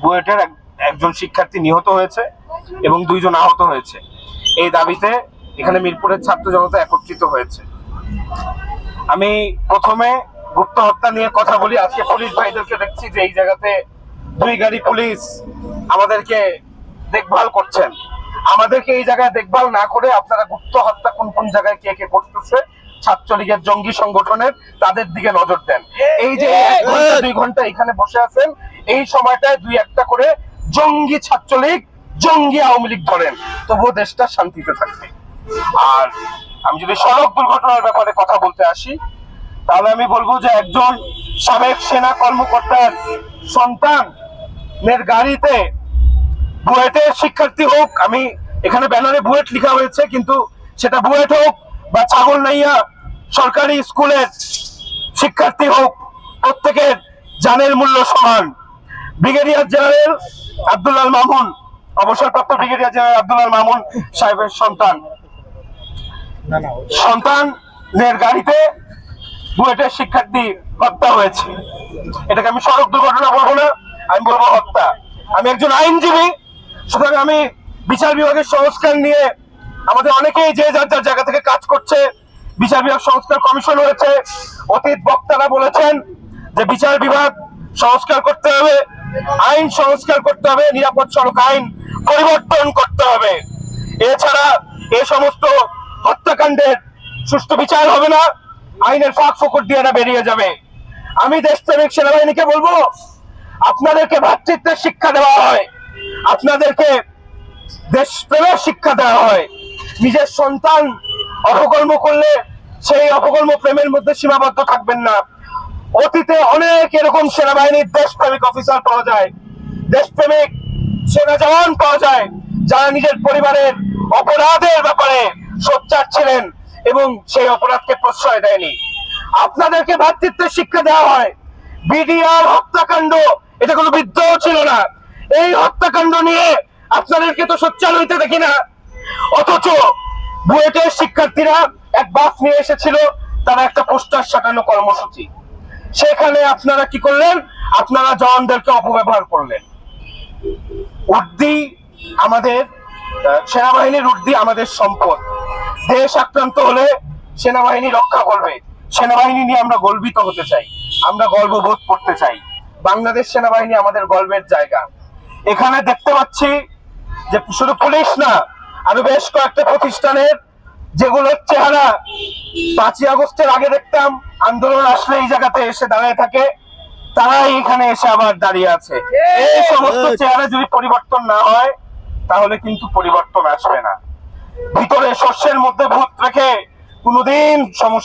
বুয়েটের একজন শিক্ষার্থী নিহত হয়েছে এবং 2 জন আহত হয়েছে। এই দাবিতে এখানে মিরপুরের ছাত্র জনতা একত্রিত হয়েছে। আমি প্রথমে গুপ্ত হত্যা নিয়ে কথা বলি। আজকে পুলিশ ভাইদেরকে দেখছি যে এই জায়গাতে 2 গাড়ি পুলিশ আমাদেরকে দেখভাল করছেন। আমাদেরকে এই জায়গায় দেখভাল না করে আপনারা গুপ্ত হত্যা কোন কোন জায়গায় কে কে করতেছে, ছাত্রলীগের জঙ্গি সংগঠনের, তাদের দিকে নজর দেন। এই যে 1 ঘন্টা 2 ঘন্টা এখানে বসে আছেন, এই সময়টায় 2-1টা করে জঙ্গি ছাত্রলীগ, জঙ্গি আওয়ামী লীগ ধরেন, তবুও দেশটা শান্তিতে থাকবে। আর আমি যদি সড়ক দুর্ঘটনার ব্যাপারে কথা বলতে আসি, তাহলে আমি বলবো যে একজন সাবেক সেনা কর্মকর্তার সন্তানের গাড়িতে বুয়েটের শিক্ষার্থী হোক, আমি এখানে ব্যানারে বুয়েট লেখা হয়েছে, কিন্তু সেটা বুয়েট হোক বা ছাগলনাইয়া সরকারি স্কুলের শিক্ষার্থী হোক, প্রত্যেকের জানের মূল্য সমান। ব্রিগেডিয়ার জেনারেল আব্দুল্লাহ মামুন, অবসরপ্রাপ্ত ব্রিগেডিয়ার জেনারেল আব্দুল্লাহ মামুন সাহেবের সন্তানের গাড়িতে বুয়েটের শিক্ষার্থী হত্যা হয়েছে। এটাকে আমি সড়ক দুর্ঘটনা বলবো না, আমি বলবো হত্যা। আমি একজন আইনজীবী, সুতরাং আমি বিচার বিভাগের সংস্কার নিয়ে আমাদের অনেকেই যে যার যার জায়গা থেকে কাজ করছে। বিচার বিভাগ সংস্কার কমিশন হয়েছে, অতীত বক্তারা বলেছেন যে বিচার বিভাগ সংস্কার করতে হবে, আইন সংস্কার করতে হবে, নিরাপদ সড়ক আইন পরিবর্তন করতে হবে। এছাড়া এই সমস্ত হত্যাকাণ্ডের সুষ্ঠু বিচার হবে না, আইনের ফাঁক ফোকর দিয়ে এরা বেরিয়ে যাবে। আমি দেশপ্রেমিক সেনাবাহিনীকে বলবো, আপনাদেরকে ভ্রাতৃত্বের শিক্ষা দেওয়া হয়, আপনাদেরকে দেশপ্রেমের শিক্ষা দেওয়া হয়। নিজের সন্তান অপকর্ম করলে সেই অপকর্ম প্রেমের মধ্যে সীমাবদ্ধ থাকবেন না। অতীতে অনেক এরকম সেনাবাহিনীর দেশপ্রেমিক অফিসার পাওয়া যায়, দেশপ্রেমিক সেনা জওয়ান পাওয়া যায়, যারা নিজের পরিবারের অপরাধের ব্যাপারে সোচ্চার ছিলেন এবং সেই অপরাধকে প্রশ্রয় দেয়নি। আপনাদেরকে ভ্রাতৃত্বের শিক্ষা দেওয়া হয়। বিডিআর হত্যাকাণ্ড এটা কোনো বিদ্রোহ ছিল না, এই হত্যাকাণ্ড নিয়ে আপনাদেরকে তো সোচ্চার হইতে দেখি না। অথচ বুয়েটের শিক্ষার্থীরা এক বাস নিয়ে এসেছিল, তারা একটা পোস্টার সাটানো কর্মসূচি, সেখানে আপনারা কি করলেন? আপনারা জওয়ানদেরকে অপব্যবহার করলেন। উর্দি আমাদের সেনাবাহিনীর উর্দি আমাদের সম্পদ। দেশ আক্রান্ত হলে সেনাবাহিনী রক্ষা করবে। সেনাবাহিনী নিয়ে আমরা গর্বিত হতে চাই, আমরা গর্ববোধ করতে চাই। বাংলাদেশ সেনাবাহিনী আমাদের গর্বের জায়গা। এখানে দেখতে পাচ্ছি যে শুধু পুলিশ না, আরো বেশ কয়েকটা প্রতিষ্ঠানের যেগুলোর চেহারা 5ই আগস্টের আগে দেখতাম, আন্দোলন আসলে এই জায়গাতে এসে দাঁড়িয়ে থাকে, তারাই এখানে এসে আবার দাঁড়িয়ে আছে। এই সমস্ত চেহারা যদি পরিবর্তন না হয়, তাহলে কিন্তু পরিবর্তন আসবে না। ভিতরে শস্যের মধ্যে ভূত রেখে কোনোদিন সমস্যা